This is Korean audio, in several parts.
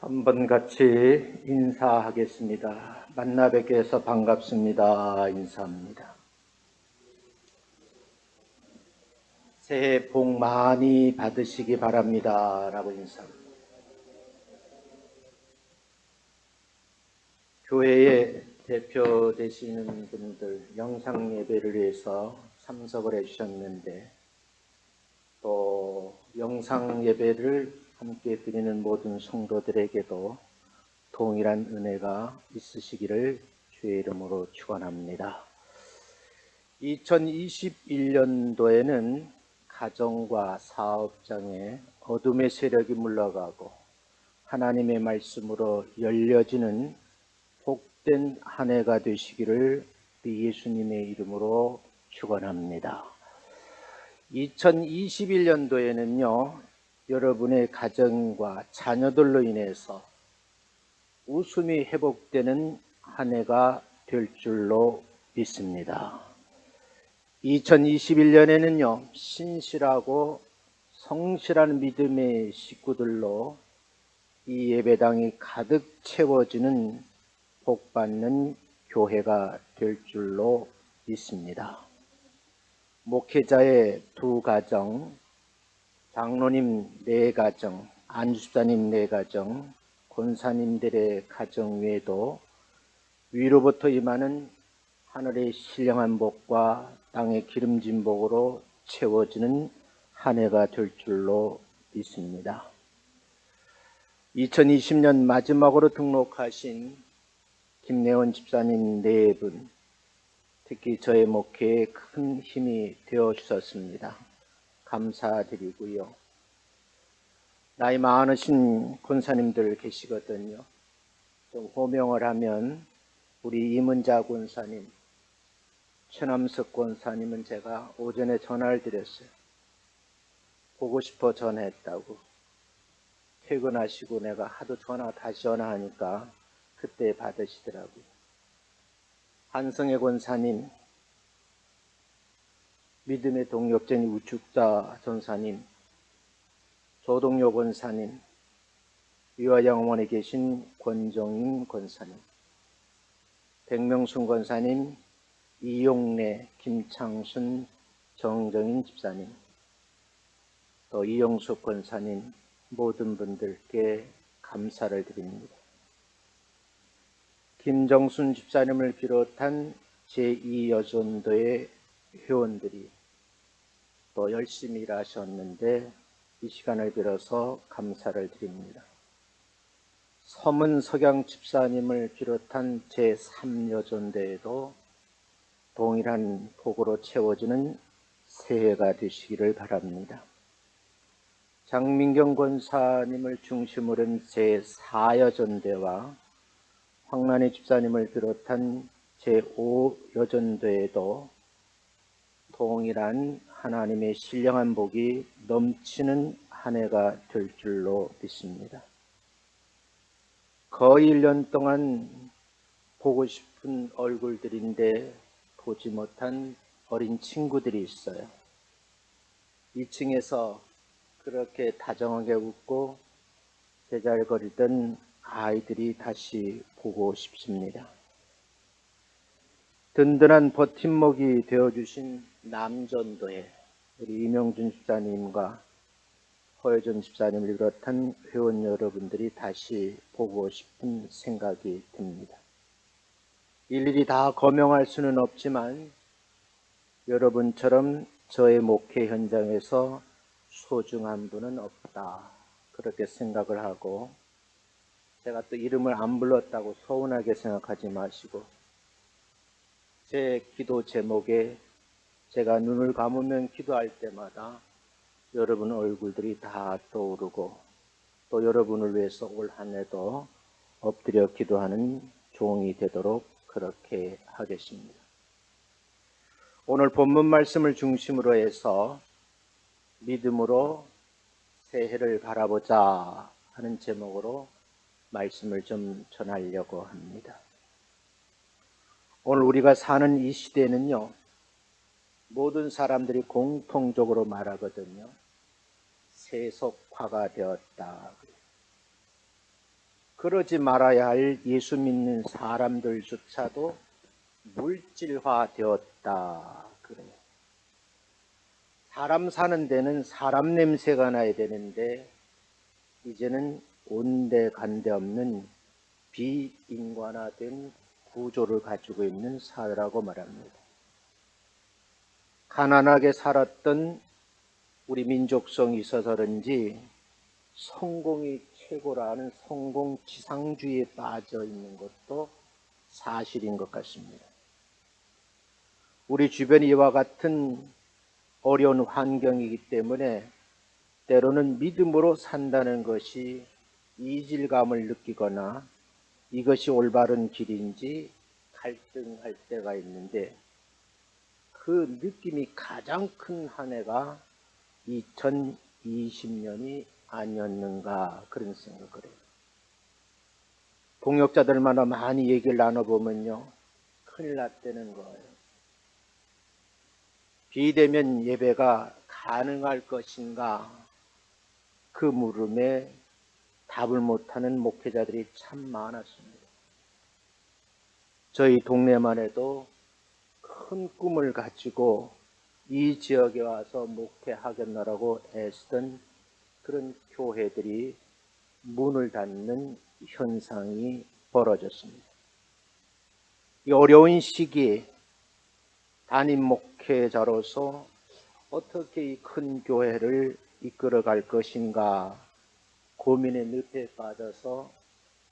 한번 같이 인사하겠습니다. 만나 뵙게 해서 반갑습니다. 인사합니다. 새해 복 많이 받으시기 바랍니다. 라고 인사합니다. 교회의 대표 되시는 분들 영상 예배를 위해서 참석을 해주셨는데 또 영상 예배를 함께 드리는 모든 성도들에게도 동일한 은혜가 있으시기를 주의 이름으로 축원합니다. 2021년도에는 가정과 사업장에 어둠의 세력이 물러가고 하나님의 말씀으로 열려지는 복된 한 해가 되시기를 우리 예수님의 이름으로 축원합니다. 2021년도에는요, 여러분의 가정과 자녀들로 인해서 웃음이 회복되는 한 해가 될 줄로 믿습니다. 2021년에는요, 신실하고 성실한 믿음의 식구들로 이 예배당이 가득 채워지는 복받는 교회가 될 줄로 믿습니다. 목회자의 2가정, 장로님 4가정, 안주집사님 4가정, 권사님들의 가정 외에도 위로부터 임하는 하늘의 신령한 복과 땅의 기름진 복으로 채워지는 한 해가 될 줄로 믿습니다. 2020년 마지막으로 등록하신 김내원 집사님 4분, 특히 저의 목회에 큰 힘이 되어 주셨습니다. 감사드리고요. 나이 많으신 권사님들 계시거든요. 좀 호명을 하면 우리 이문자 권사님, 최남석 권사님은 제가 오전에 전화를 드렸어요. 보고 싶어 전화했다고. 퇴근하시고 내가 하도 다시 전화하니까 그때 받으시더라고요. 한성애 권사님, 믿음의 동력쟁이 우축자 전사님, 조동요 권사님, 위화양원에 계신 권정인 권사님, 백명순 권사님, 이용래, 김창순, 정정인 집사님, 또 이영숙 권사님, 모든 분들께 감사를 드립니다. 김정순 집사님을 비롯한 제2여전도의 회원들이 또 열심히 일하셨는데 이 시간을 빌어서 감사를 드립니다. 서문 석양 집사님을 비롯한 제3여전도에도 동일한 복으로 채워지는 새해가 되시기를 바랍니다. 장민경 권사님을 중심으로 한 제4여전대와 황란희 집사님을 비롯한 제5여전대에도 동일한 하나님의 신령한 복이 넘치는 한 해가 될 줄로 믿습니다. 거의 1년 동안 보고 싶은 얼굴들인데 보지 못한 어린 친구들이 있어요. 2층에서 그렇게 다정하게 웃고 제잘거리던 아이들이 다시 보고 싶습니다. 든든한 버팀목이 되어주신 남전도에 우리 이명준 집사님과 허여전 집사님을 비롯한 회원 여러분들이 다시 보고 싶은 생각이 듭니다. 일일이 다 거명할 수는 없지만 여러분처럼 저의 목회 현장에서 소중한 분은 없다, 그렇게 생각을 하고, 제가 또 이름을 안 불렀다고 서운하게 생각하지 마시고 제 기도 제목에 제가 눈을 감으면 기도할 때마다 여러분 얼굴들이 다 떠오르고 또 여러분을 위해서 올 한 해도 엎드려 기도하는 종이 되도록 그렇게 하겠습니다. 오늘 본문 말씀을 중심으로 해서 믿음으로 새해를 바라보자 하는 제목으로 말씀을 좀 전하려고 합니다. 오늘 우리가 사는 이 시대는요, 모든 사람들이 공통적으로 말하거든요. 세속화가 되었다. 그러지 말아야 할 예수 믿는 사람들조차도 물질화되었다. 그래요. 사람 사는 데는 사람 냄새가 나야 되는데 이제는 온데간데 없는 비인간화된 구조를 가지고 있는 사회라고 말합니다. 가난하게 살았던 우리 민족성이 있어서 그런지 성공이 최고라는 성공지상주의에 빠져 있는 것도 사실인 것 같습니다. 우리 주변이 이와 같은 어려운 환경이기 때문에 때로는 믿음으로 산다는 것이 이질감을 느끼거나 이것이 올바른 길인지 갈등할 때가 있는데 그 느낌이 가장 큰 한 해가 2020년이 아니었는가 그런 생각을 해요. 동역자들마다 많이 얘기를 나눠보면요. 큰일 났다는 거예요. 비대면 예배가 가능할 것인가 그 물음에 답을 못하는 목회자들이 참 많았습니다. 저희 동네만 해도 큰 꿈을 가지고 이 지역에 와서 목회하겠노라고 애쓰던 그런 교회들이 문을 닫는 현상이 벌어졌습니다. 이 어려운 시기에 담임 목회자로서 어떻게 이 큰 교회를 이끌어갈 것인가 고민의 늪에 빠져서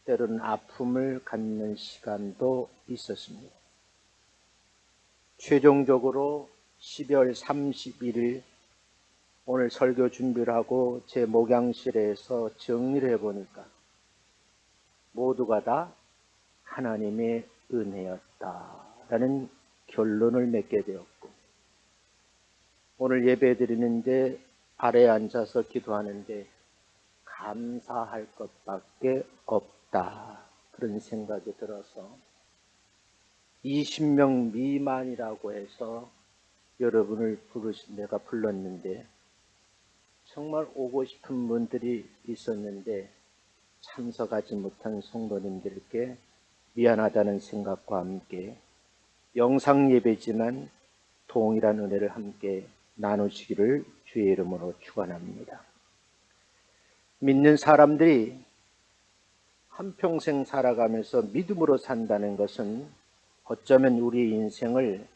때로는 아픔을 갖는 시간도 있었습니다. 최종적으로 12월 31일 오늘 설교 준비를 하고 제 목양실에서 정리를 해보니까 모두가 다 하나님의 은혜였다라는 결론을 맺게 되었고 오늘 예배 드리는데 아래에 앉아서 기도하는데 감사할 것밖에 없다 그런 생각이 들어서 20명 미만이라고 해서 여러분을 내가 불렀는데 정말 오고 싶은 분들이 있었는데 참석하지 못한 성도님들께 미안하다는 생각과 함께 영상 예배지만 동일한 은혜를 함께 나누시기를 주의 이름으로 축원합니다. 믿는 사람들이 한평생 살아가면서 믿음으로 산다는 것은 어쩌면 우리 인생을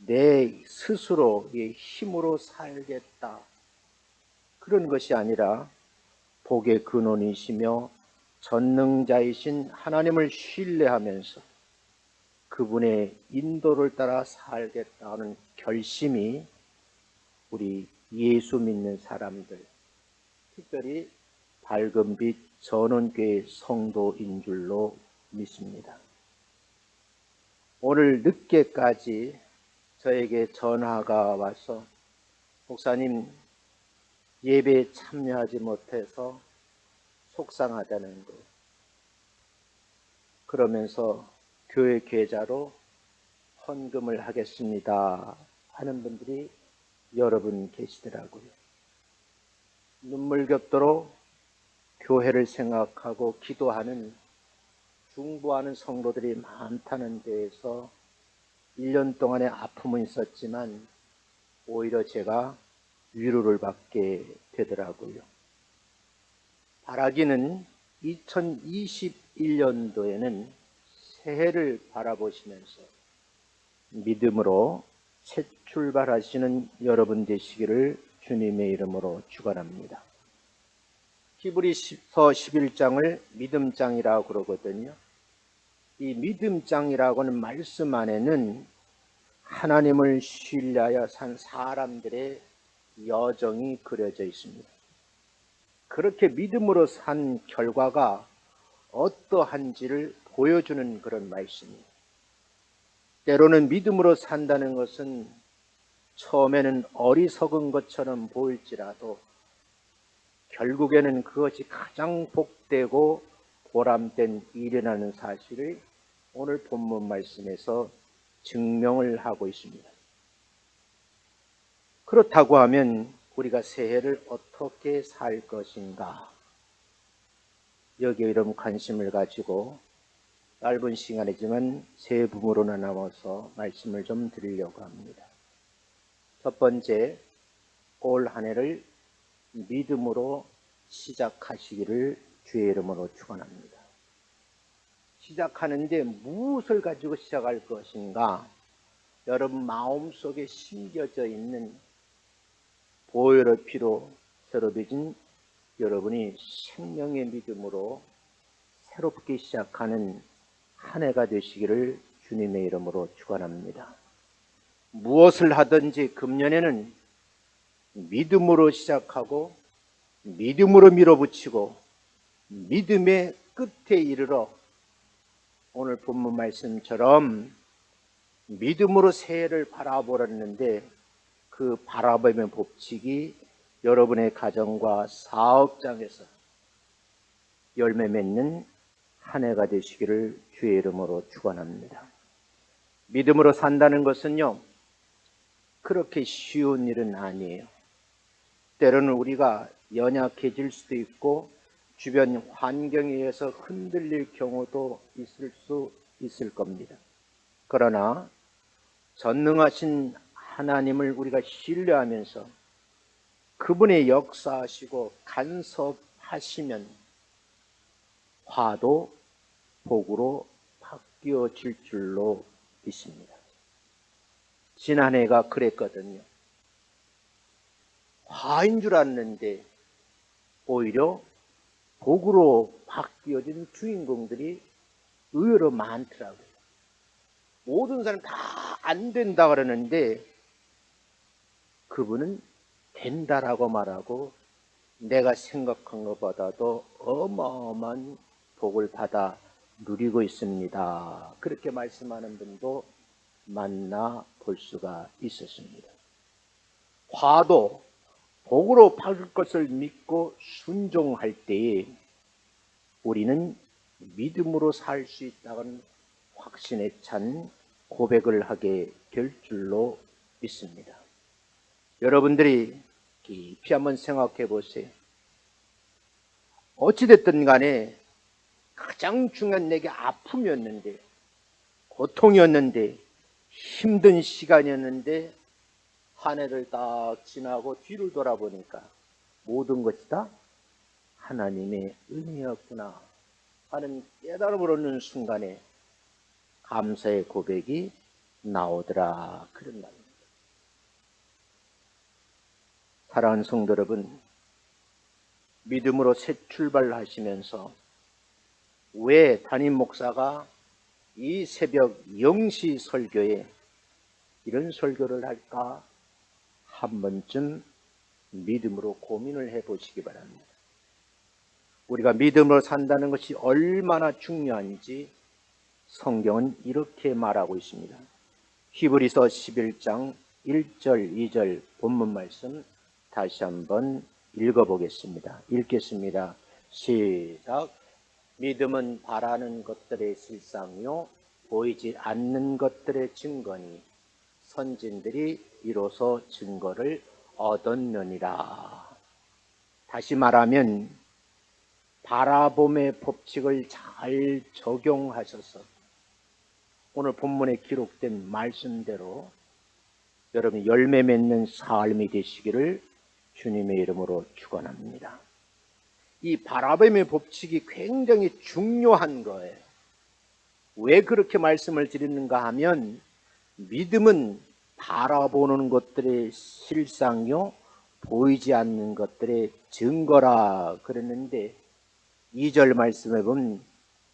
내 스스로의 힘으로 살겠다 그런 것이 아니라 복의 근원이시며 전능자이신 하나님을 신뢰하면서 그분의 인도를 따라 살겠다는 결심이 우리 예수 믿는 사람들, 특별히 밝은빛 전원교회 성도인 줄로 믿습니다. 오늘 늦게까지 저에게 전화가 와서 목사님 예배에 참여하지 못해서 속상하다는 것. 그러면서 교회 계좌로 헌금을 하겠습니다 하는 분들이 여러 분 계시더라고요. 눈물겹도록 교회를 생각하고 기도하는 중보하는 성도들이 많다는 데에서 1년 동안의 아픔은 있었지만 오히려 제가 위로를 받게 되더라고요. 바라기는 2021년도에는 새해를 바라보시면서 믿음으로 새 출발하시는 여러분 되시기를 주님의 이름으로 축원합니다. 히브리서 11장을 믿음장이라고 그러거든요. 이 믿음장이라고는 말씀 안에는 하나님을 신뢰하여 산 사람들의 여정이 그려져 있습니다. 그렇게 믿음으로 산 결과가 어떠한지를 보여주는 그런 말씀이에요. 때로는 믿음으로 산다는 것은 처음에는 어리석은 것처럼 보일지라도 결국에는 그것이 가장 복되고 보람된 일이라는 사실을 오늘 본문 말씀에서 증명을 하고 있습니다. 그렇다고 하면 우리가 새해를 어떻게 살 것인가? 여기에 이런 관심을 가지고 짧은 시간이지만 세 부분으로 나눠서 말씀을 좀 드리려고 합니다. 첫 번째, 올 한 해를 믿음으로 시작하시기를 주의 이름으로 축원합니다. 시작하는데 무엇을 가지고 시작할 것인가? 여러분 마음속에 심겨져 있는 보혈의 피로 새로 빚은 여러분이 생명의 믿음으로 새롭게 시작하는 한 해가 되시기를 주님의 이름으로 축원합니다. 무엇을 하든지 금년에는 믿음으로 시작하고 믿음으로 밀어붙이고 믿음의 끝에 이르러 오늘 본문 말씀처럼 믿음으로 새해를 바라보았는데 그 바라봄의 법칙이 여러분의 가정과 사업장에서 열매 맺는 한 해가 되시기를 주의 이름으로 축원합니다. 믿음으로 산다는 것은요, 그렇게 쉬운 일은 아니에요. 때로는 우리가 연약해질 수도 있고 주변 환경에 의해서 흔들릴 경우도 있을 수 있을 겁니다. 그러나 전능하신 하나님을 우리가 신뢰하면서 그분의 역사하시고 간섭하시면 화도 복으로 바뀌어질 줄로 믿습니다. 지난해가 그랬거든요. 화인 줄 알았는데 오히려 복으로 바뀌어진 주인공들이 의외로 많더라고요. 모든 사람 다 안 된다 그러는데 그분은 된다라고 말하고 내가 생각한 것보다도 어마어마한 복을 받아 누리고 있습니다. 그렇게 말씀하는 분도 만나 볼 수가 있었습니다. 화도 복으로 바뀔 것을 믿고 순종할 때에 우리는 믿음으로 살 수 있다는 확신에 찬 고백을 하게 될 줄로 믿습니다. 여러분들이 깊이 한번 생각해 보세요. 어찌됐든 간에 가장 중요한 내게 아픔이었는데, 고통이었는데, 힘든 시간이었는데 한 해를 딱 지나고 뒤를 돌아보니까 모든 것이 다 하나님의 은혜였구나 하는 깨달음을 얻는 순간에 감사의 고백이 나오더라, 그런 말입니다. 사랑하는 성도 여러분, 믿음으로 새 출발하시면서 왜 담임 목사가 이 새벽 0시 설교에 이런 설교를 할까 한 번쯤 믿음으로 고민을 해보시기 바랍니다. 우리가 믿음으로 산다는 것이 얼마나 중요한지 성경은 이렇게 말하고 있습니다. 히브리서 11장 1절 2절 본문 말씀 다시 한번 읽어보겠습니다. 읽겠습니다. 시작. 믿음은 바라는 것들의 실상이요 보이지 않는 것들의 증거니 선진들이 이로써 증거를 얻었느니라. 다시 말하면 바라봄의 법칙을 잘 적용하셔서 오늘 본문에 기록된 말씀대로 여러분 열매 맺는 삶이 되시기를 주님의 이름으로 축원합니다. 이 바라봄의 법칙이 굉장히 중요한 거예요. 왜 그렇게 말씀을 드리는가 하면 믿음은 바라보는 것들의 실상요 보이지 않는 것들의 증거라 그랬는데 2절 말씀에 보면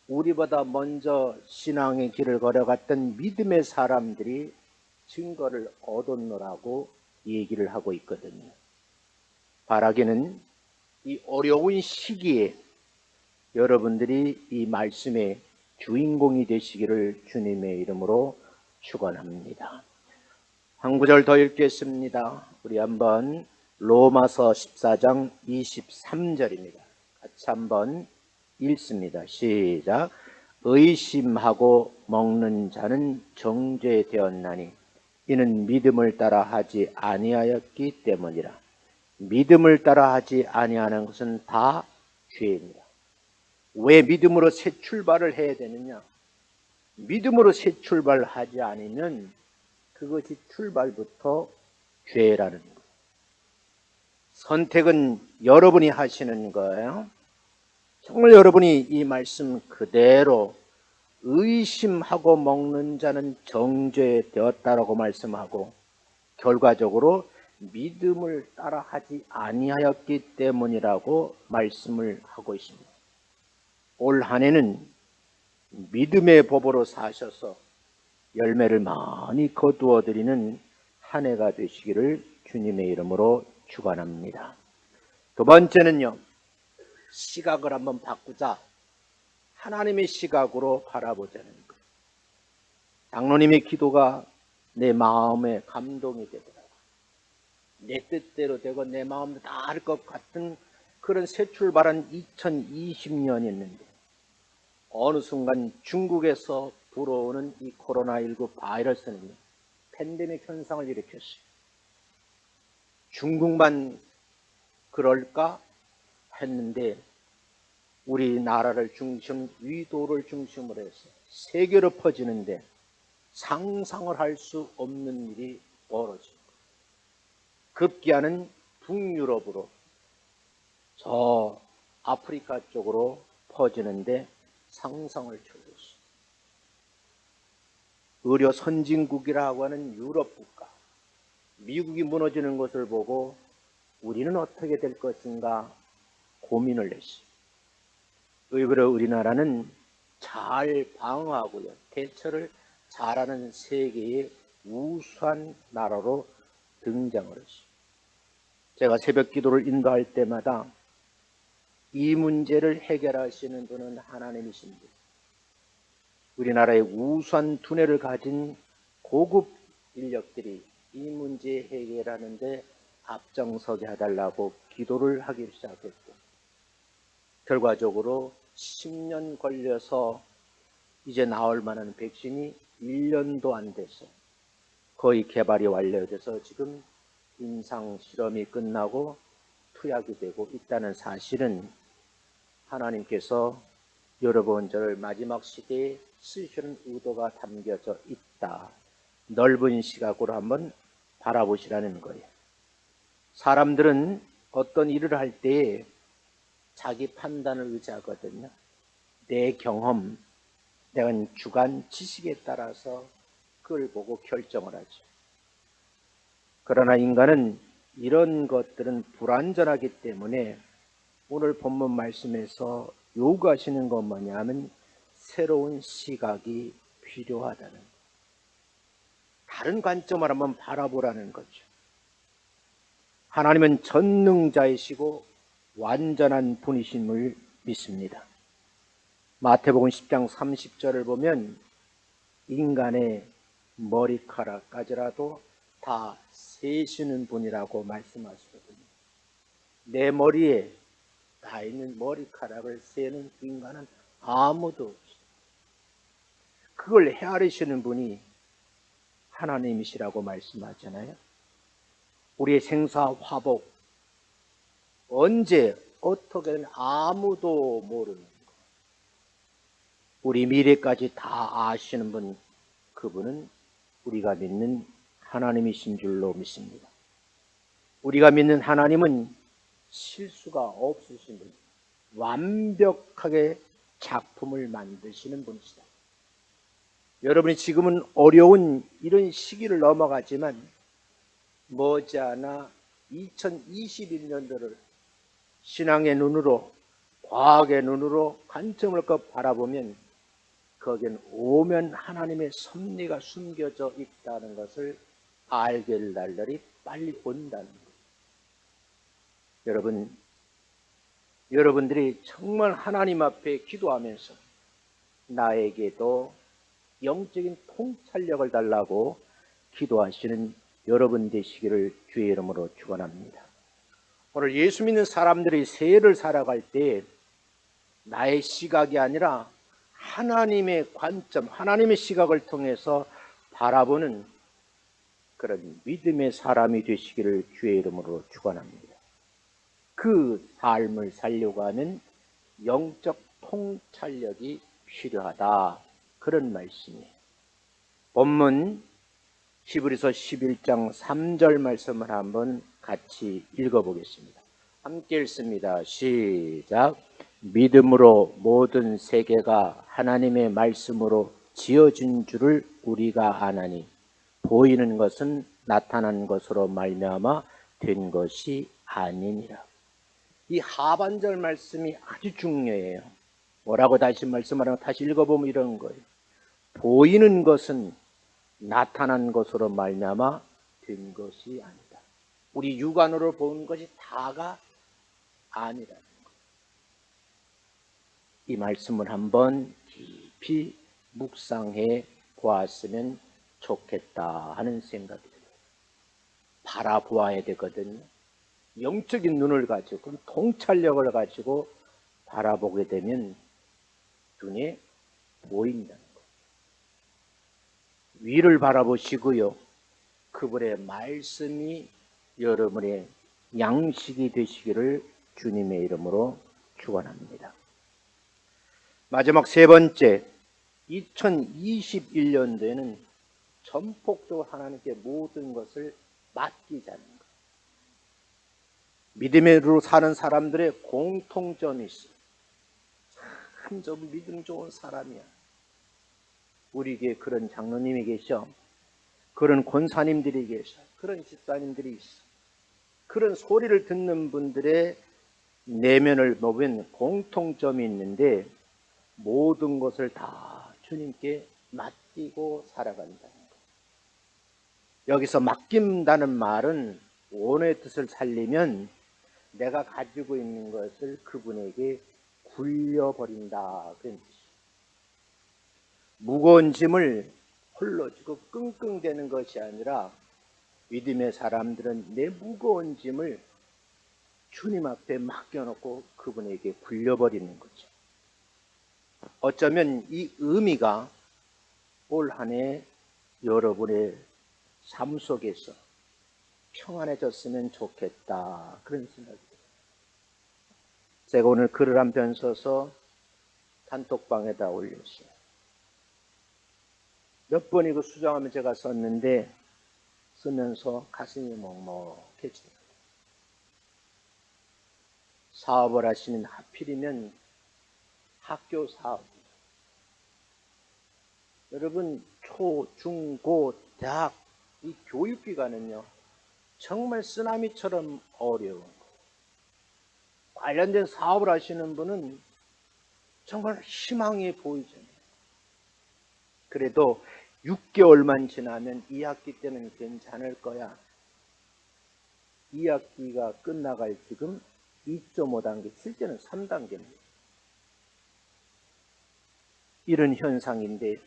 우리보다 먼저 신앙의 길을 걸어갔던 믿음의 사람들이 증거를 얻었노라고 얘기를 하고 있거든요. 바라기는 이 어려운 시기에 여러분들이 이 말씀의 주인공이 되시기를 주님의 이름으로 축원합니다. 한 구절 더 읽겠습니다. 우리 한번 로마서 14장 23절입니다. 같이 한번 읽습니다. 시작. 의심하고 먹는 자는 정죄되었나니 이는 믿음을 따라 하지 아니하였기 때문이라. 믿음을 따라 하지 아니하는 것은 다 죄입니다. 왜 믿음으로 새 출발을 해야 되느냐? 믿음으로 새 출발하지 않으면 그것이 출발부터 죄라는 거예요. 선택은 여러분이 하시는 거예요. 정말 여러분이 이 말씀 그대로 의심하고 먹는 자는 정죄되었다라고 말씀하고 결과적으로 믿음을 따라하지 아니하였기 때문이라고 말씀을 하고 있습니다. 올 한 해는 믿음의 법으로 사셔서 열매를 많이 거두어 드리는 한 해가 되시기를 주님의 이름으로 축원합니다. 두 번째는요, 시각을 한번 바꾸자. 하나님의 시각으로 바라보자는 거예요. 장로님의 기도가 내 마음에 감동이 되더라고요. 내 뜻대로 되고 내 마음대로 다 할 것 같은 그런 새 출발한 2020년이었는데 어느 순간 중국에서 불어오는 이 코로나19 바이러스는 팬데믹 현상을 일으켰어요. 중국만 그럴까 했는데 우리나라를 중심, 위도를 중심으로 해서 세계로 퍼지는데 상상을 할 수 없는 일이 벌어지고 급기야는 북유럽으로 저 아프리카 쪽으로 퍼지는데 상상을 초월했어요. 의료 선진국이라고 하는 유럽 국가, 미국이 무너지는 것을 보고 우리는 어떻게 될 것인가 고민을 했어요. 의외로 우리나라는 잘 방어하고요, 대처를 잘하는 세계의 우수한 나라로 등장을 했어요. 제가 새벽 기도를 인도할 때마다 이 문제를 해결하시는 분은 하나님이십니다. 우리나라의 우수한 두뇌를 가진 고급 인력들이 이 문제 해결하는 데 앞장서게 해달라고 기도를 하기 시작했고 결과적으로 10년 걸려서 이제 나올 만한 백신이 1년도 안 돼서 거의 개발이 완료돼서 지금 임상 실험이 끝나고 투약이 되고 있다는 사실은 하나님께서 여러분 저를 마지막 시대에 쓰시는 의도가 담겨져 있다. 넓은 시각으로 한번 바라보시라는 거예요. 사람들은 어떤 일을 할 때에 자기 판단을 의지하거든요. 내 경험, 내가 주관 지식에 따라서 그걸 보고 결정을 하죠. 그러나 인간은 이런 것들은 불완전하기 때문에 오늘 본문 말씀에서 요구하시는 건 뭐냐면 새로운 시각이 필요하다는 거예요. 다른 관점을 한번 바라보라는 거죠. 하나님은 전능자이시고 완전한 분이심을 믿습니다. 마태복음 10장 30절을 보면 인간의 머리카락까지라도 다 세시는 분이라고 말씀하시거든요. 내 머리에 다 있는 머리카락을 세는 인간은 아무도 없어요. 그걸 헤아리시는 분이 하나님이시라고 말씀하잖아요. 우리의 생사 화복 언제 어떻게든 아무도 모르는 것. 우리 미래까지 다 아시는 분, 그분은 우리가 믿는 하나님이신 줄로 믿습니다. 우리가 믿는 하나님은 실수가 없으신 분, 완벽하게 작품을 만드시는 분이시다. 여러분이 지금은 어려운 이런 시기를 넘어가지만 머지않아 2021년도를 신앙의 눈으로, 과학의 눈으로 관점을 바라보면 거기엔 오면 하나님의 섭리가 숨겨져 있다는 것을 알게 될 날들이 빨리 온다는 거예요. 여러분들이 정말 하나님 앞에 기도하면서 나에게도 영적인 통찰력을 달라고 기도하시는 여러분 되시기를 주의 이름으로 축원합니다. 오늘 예수 믿는 사람들이 새해를 살아갈 때 나의 시각이 아니라 하나님의 관점, 하나님의 시각을 통해서 바라보는 그런 믿음의 사람이 되시기를 주의 이름으로 축원합니다. 그 삶을 살려고 하는 영적 통찰력이 필요하다. 그런 말씀이에요. 본문 히브리서 11장 3절 말씀을 한번 같이 읽어보겠습니다. 함께 읽습니다. 시작. 믿음으로 모든 세계가 하나님의 말씀으로 지어진 줄을 우리가 아나니 보이는 것은 나타난 것으로 말미암아 된 것이 아니니라. 이 하반절 말씀이 아주 중요해요. 뭐라고 다시 말씀하라고 다시 읽어보면 이런 거예요. 보이는 것은 나타난 것으로 말미암아 된 것이 아니다. 우리 육안으로 보는 것이 다가 아니라는 것. 이 말씀을 한번 깊이 묵상해 보았으면 좋겠다 하는 생각이 들어요. 바라보아야 되거든요. 영적인 눈을 가지고 통찰력을 가지고 바라보게 되면 눈에 보인다는 것. 위를 바라보시고요. 그분의 말씀이 여러분의 양식이 되시기를 주님의 이름으로 축원합니다. 마지막 세 번째, 2021년도에는 전폭적으로 하나님께 모든 것을 맡기자는 것. 믿음으로 사는 사람들의 공통점이 있어요. 참 저 믿음 좋은 사람이야. 우리 교회에 그런 장로님이 계셔. 그런 권사님들이 계셔. 그런 집사님들이 있어. 그런 소리를 듣는 분들의 내면을 보면 공통점이 있는데 모든 것을 다 주님께 맡기고 살아간다는 것. 여기서 맡긴다는 말은 원의 뜻을 살리면 내가 가지고 있는 것을 그분에게 굴려버린다. 그런 뜻이에요. 무거운 짐을 홀로 지고 끙끙대는 것이 아니라 믿음의 사람들은 내 무거운 짐을 주님 앞에 맡겨놓고 그분에게 굴려버리는 거죠. 어쩌면 이 의미가 올 한 해 여러분의 삶 속에서 평안해졌으면 좋겠다. 그런 생각이 들어요. 제가 오늘 글을 한 편 써서 단톡방에다 올렸어요. 몇 번 이거 수정하면 제가 썼는데 쓰면서 가슴이 먹먹해져요. 사업을 하시는 하필이면 학교 사업. 여러분 초, 중, 고, 대학 이 교육기관은요 정말 쓰나미처럼 어려운 거예요. 관련된 사업을 하시는 분은 정말 희망이 보이잖아요. 그래도 6개월만 지나면 2학기 때는 괜찮을 거야. 2학기가 끝나갈 지금 2.5단계, 실제는 3단계입니다. 이런 현상인데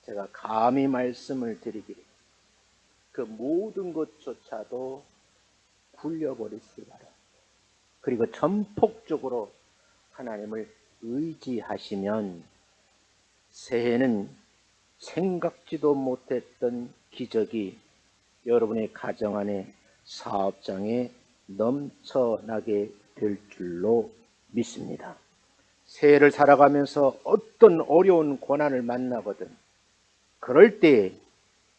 제가 감히 말씀을 드리기를 그 모든 것조차도 굴려버리시기 바랍니다. 그리고 전폭적으로 하나님을 의지하시면 새해는 생각지도 못했던 기적이 여러분의 가정 안에 사업장에 넘쳐나게 될 줄로 믿습니다. 새해를 살아가면서 어떤 어려운 고난을 만나거든 그럴 때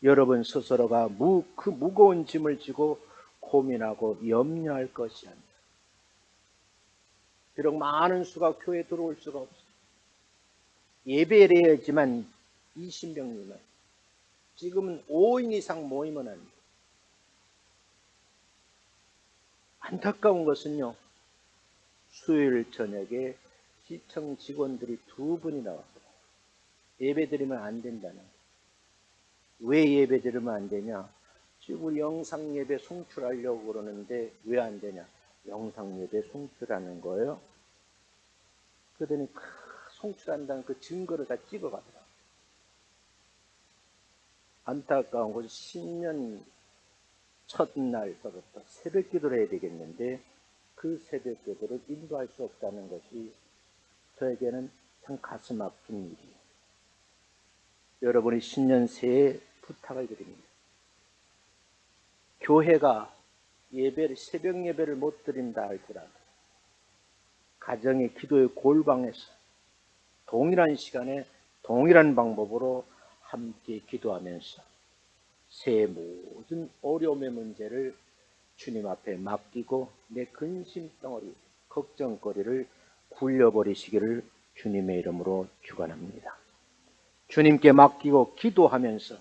여러분 스스로가 그 무거운 짐을 지고 고민하고 염려할 것이 아니라 비록 많은 수가 교회에 들어올 수가 없어. 예배를 해야지만 20명 미만. 지금은 5인 이상 모이면 안 돼. 안타까운 것은요. 수요일 저녁에 시청 직원들이 2분이 나왔어요. 예배 드리면 안 된다는 거예요. 왜 예배 드리면 안 되냐? 지금 영상 예배 송출하려고 그러는데 왜 안 되냐? 영상 예배 송출하는 거예요. 그러더니 송출한다는 그 증거를 다 찍어가더라. 안타까운 것이 신년 첫날서부터 새벽 기도를 해야 되겠는데 그 새벽 기도를 인도할 수 없다는 것이 저에게는 참 가슴 아픈 일이에요. 여러분이 신년 새해 부탁을 드립니다. 교회가 예배를 새벽 예배를 못 드린다 할지라도 가정의 기도의 골방에서 동일한 시간에 동일한 방법으로 함께 기도하면서 새해 모든 어려움의 문제를 주님 앞에 맡기고 내 근심덩어리, 걱정거리를 굴려버리시기를 주님의 이름으로 축원합니다. 주님께 맡기고 기도하면서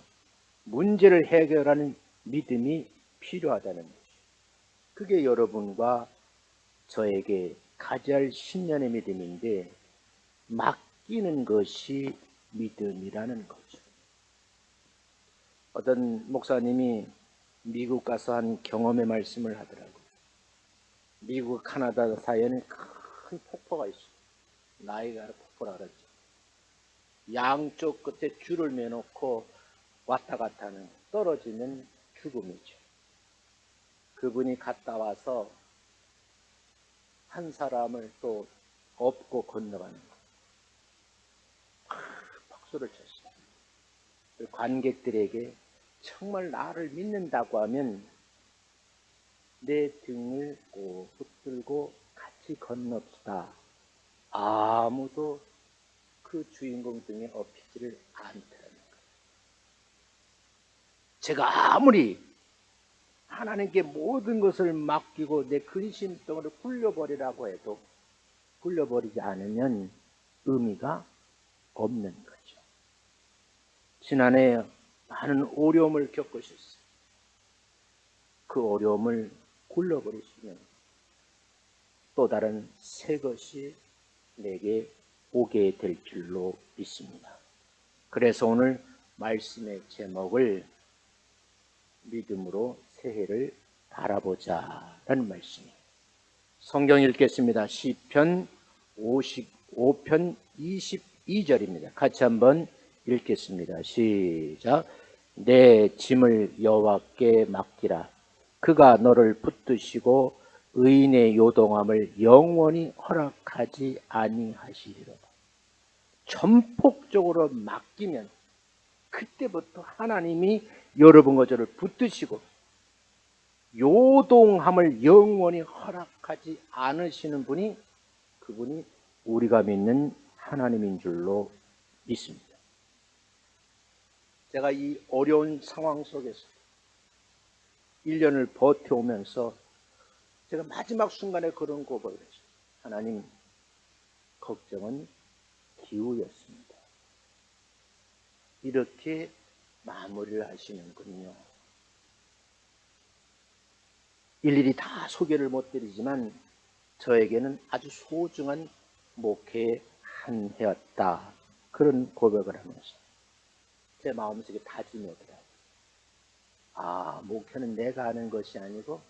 문제를 해결하는 믿음이 필요하다는 것이죠. 그게 여러분과 저에게 가져야 할 신년의 믿음인데 맡기는 것이 믿음이라는 거죠. 어떤 목사님이 미국 가서 한 경험의 말씀을 하더라고요. 미국 카나다 사이에는 큰 폭포가 있어요. 나이아가라 폭포라 그러죠. 양쪽 끝에 줄을 매놓고 왔다 갔다 하는, 떨어지면 죽음이죠. 그분이 갔다 와서 한 사람을 또 업고 건너가는 거예요. 박수를 쳤어요. 관객들에게 정말 나를 믿는다고 하면 내 등을 꼭 붙들고 같이 건넙시다. 아무도 그 주인공 등에 업히지를 않더라는 거예요. 제가 아무리 하나님께 모든 것을 맡기고 내 근심덩어리를 굴려버리라고 해도 굴려버리지 않으면 의미가 없는 거죠. 지난해 많은 어려움을 겪으셨어요. 그 어려움을 굴려버리시면 또 다른 새 것이 내게 오게 될 줄로 믿습니다. 그래서 오늘 말씀의 제목을 믿음으로 새해를 바라보자라는 말씀이에요. 성경 읽겠습니다. 시편 55편 22절입니다. 같이 한번 읽겠습니다. 시작. 내 짐을 여호와께 맡기라. 그가 너를 붙드시고 의인의 요동함을 영원히 허락하지 아니하시리로다. 전폭적으로 맡기면 그때부터 하나님이 여러분과 저를 붙드시고 요동함을 영원히 허락하지 않으시는 분이, 그분이 우리가 믿는 하나님인 줄로 믿습니다. 제가 이 어려운 상황 속에서 1년을 버텨오면서 제가 마지막 순간에 그런 고백을 했어요. 하나님, 걱정은 기우였습니다. 이렇게 마무리를 하시는군요. 일일이 다 소개를 못 드리지만 저에게는 아주 소중한 목회의 한 해였다. 그런 고백을 하면서 제 마음속에 다짐이 오더라고요. 아, 목회는 내가 하는 것이 아니고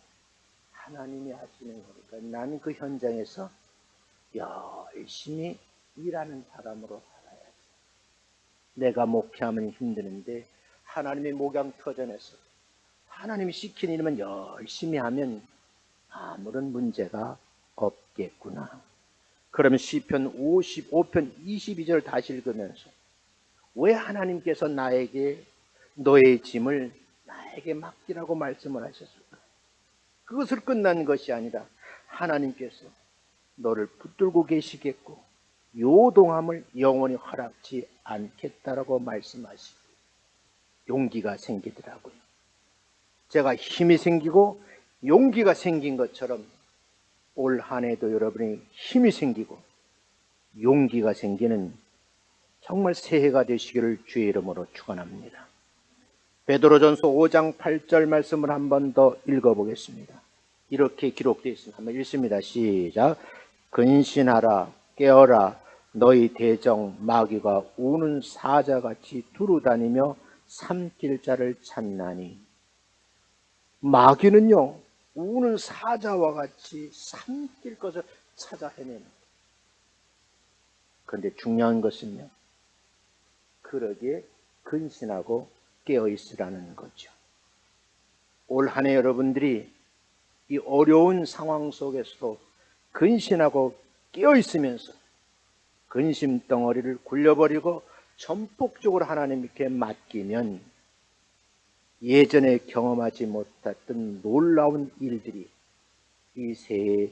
하나님이 하시는 거니까 나는 그 현장에서 열심히 일하는 사람으로 살아야지. 내가 목회하면 힘드는데 하나님의 목양터전에서 하나님이 시킨 일만 열심히 하면 아무런 문제가 없겠구나. 그러면 시편 55편 22절 다시 읽으면서 왜 하나님께서 나에게 너의 짐을 나에게 맡기라고 말씀을 하셨을까? 그것을 끝난 것이 아니라 하나님께서 너를 붙들고 계시겠고 요동함을 영원히 허락지 않겠다라고 말씀하시고 용기가 생기더라고요. 제가 힘이 생기고 용기가 생긴 것처럼 올 한 해도 여러분이 힘이 생기고 용기가 생기는 정말 새해가 되시기를 주의 이름으로 축원합니다. 베드로전서 5장 8절 말씀을 한 번 더 읽어보겠습니다. 이렇게 기록되어 있습니다. 한번 읽습니다. 시작. 근신하라, 깨어라. 너희 대적 마귀가 우는 사자같이 두루다니며 삼킬 자를 찾나니. 마귀는요, 우는 사자와 같이 삼킬 것을 찾아 헤매는 거예요. 그런데 중요한 것은요, 그러기에 근신하고 깨어있으라는 거죠. 올 한 해 여러분들이 이 어려운 상황 속에서도 근신하고 깨어있으면서 근심 덩어리를 굴려버리고 전폭적으로 하나님께 맡기면 예전에 경험하지 못했던 놀라운 일들이 이 새해에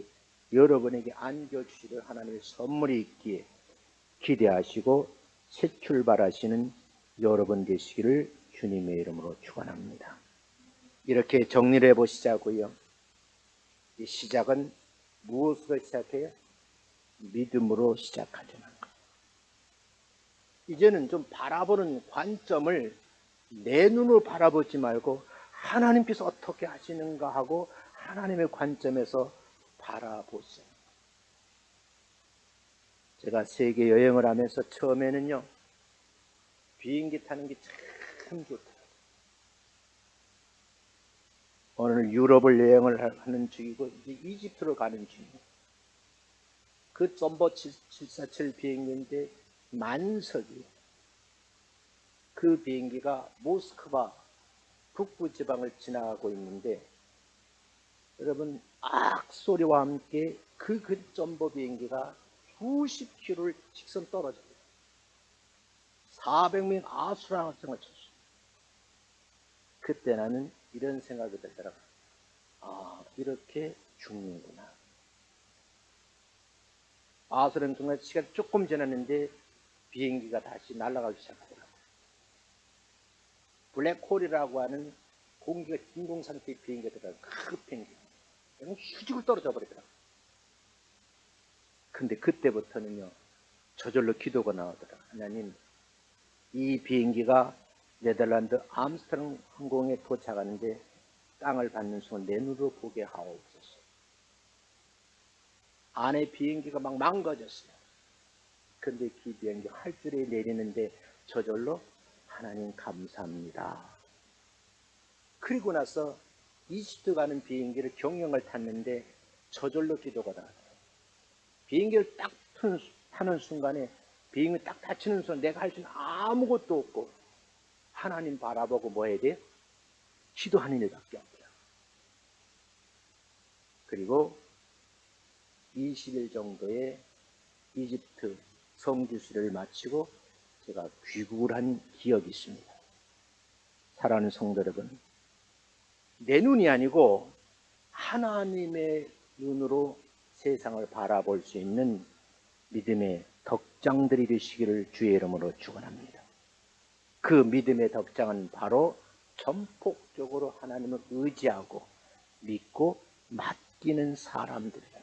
여러분에게 안겨주시는 하나님의 선물이 있기에 기대하시고 새 출발하시는 여러분 되시기를 주님의 이름으로 축원합니다. 이렇게 정리를 해보시자고요. 이 시작은 무엇으로 시작해요? 믿음으로 시작하자는 것. 이제는 좀 바라보는 관점을 내 눈으로 바라보지 말고 하나님께서 어떻게 하시는가 하고 하나님의 관점에서 바라보세요. 제가 세계 여행을 하면서 처음에는요, 비행기 타는 게 참 좋더라고요. 오늘 유럽을 여행을 하는 중이고 이제 이집트로 가는 중이에요. 그 점보 747 비행기인데 만석이에요. 그 비행기가 모스크바 북부 지방을 지나가고 있는데 여러분 악 소리와 함께 그 점보 비행기가 수십 킬로를 직선 떨어져요. 400명 아수라장을 쳤어요. 그때 나는 이런 생각이 들더라고요. 아, 이렇게 죽는구나. 아수라장 중간 시간이 조금 지났는데 비행기가 다시 날아가기 시작하더라고요. 블랙홀이라고 하는 공기가 진공 상태의 비행기가 들어가요. 큰 비행기. 휴직을 떨어져 버리더라고요. 근데 그때부터는요, 저절로 기도가 나오더라고요. 하나님, 이 비행기가 네덜란드 암스테르담 항공에 도착하는데 땅을 밟는 순간 내 눈으로 보게 하옵소서. 안에 비행기가 막 망가졌어요. 근데 그 비행기 활주로에 내리는데 저절로 하나님 감사합니다. 그리고 나서 이집트 가는 비행기를 경영을 탔는데 저절로 기도가 나왔어요. 비행기를 딱 타는 순간에 비행기 딱 닫히는 순간 내가 할 수 있는 아무것도 없고 하나님 바라보고 뭐 해야 돼? 기도하는 일밖에 없어요. 그리고 20일 정도의 이집트 성지순례를 마치고 제가 귀국을 한 기억이 있습니다. 사랑하는 성도 여러분, 내 눈이 아니고 하나님의 눈으로 세상을 바라볼 수 있는 믿음의 덕장들이 되시기를 주의 이름으로 축원합니다. 그 믿음의 덕장은 바로 전폭적으로 하나님을 의지하고 믿고 맡기는 사람들이다.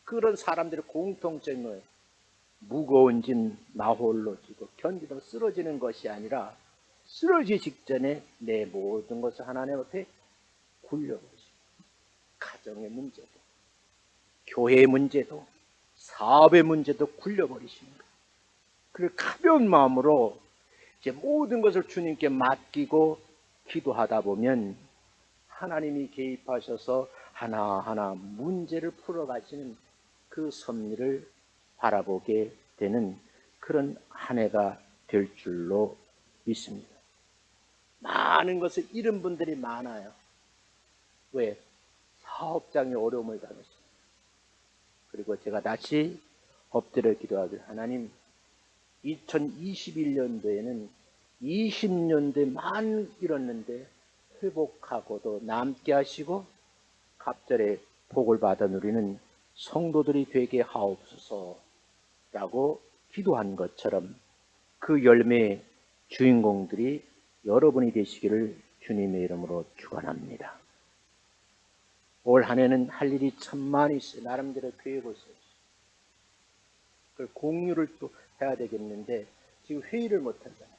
그런 사람들의 공통점은 뭐예요? 무거운 짐 나 홀로 지고 견디다 쓰러지는 것이 아니라 쓰러지기 직전에 내 모든 것을 하나님 앞에 굴려버리시고 가정의 문제도 교회의 문제도 사업의 문제도 굴려버리시는 거예요. 그리고 가벼운 마음으로 이제 모든 것을 주님께 맡기고 기도하다 보면 하나님이 개입하셔서 하나하나 문제를 풀어가시는 그 섭리를 바라보게 되는 그런 한 해가 될 줄로 믿습니다. 많은 것을 잃은 분들이 많아요. 왜? 사업장의 어려움을 당했어요. 그리고 제가 다시 엎드려 기도하길, 하나님 2021년도에는 20년도에 많이 잃었는데 회복하고도 남게 하시고 갑절에 복을 받아 누리는 성도들이 되게 하옵소서라고 기도한 것처럼 그 열매의 주인공들이 여러분이 되시기를 주님의 이름으로 축원합니다. 올 한 해는 할 일이 참 많이 있어요. 나름대로 계획을 써요. 그걸 공유를 또 해야 되겠는데 지금 회의를 못 하잖아요.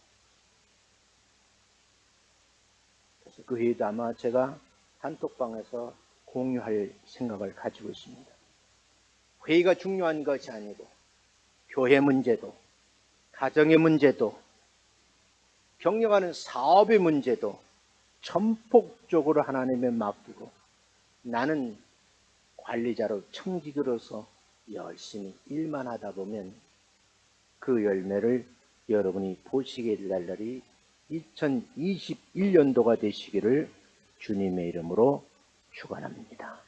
그래서 그 회의도 아마 제가 단톡방에서 공유할 생각을 가지고 있습니다. 회의가 중요한 것이 아니고 교회 문제도 가정의 문제도 경영하는 사업의 문제도 전폭적으로 하나님에 맡기고 나는 관리자로 청직으로서 열심히 일만 하다 보면 그 열매를 여러분이 보시게 될 날이 2021년도가 되시기를 주님의 이름으로 축원합니다.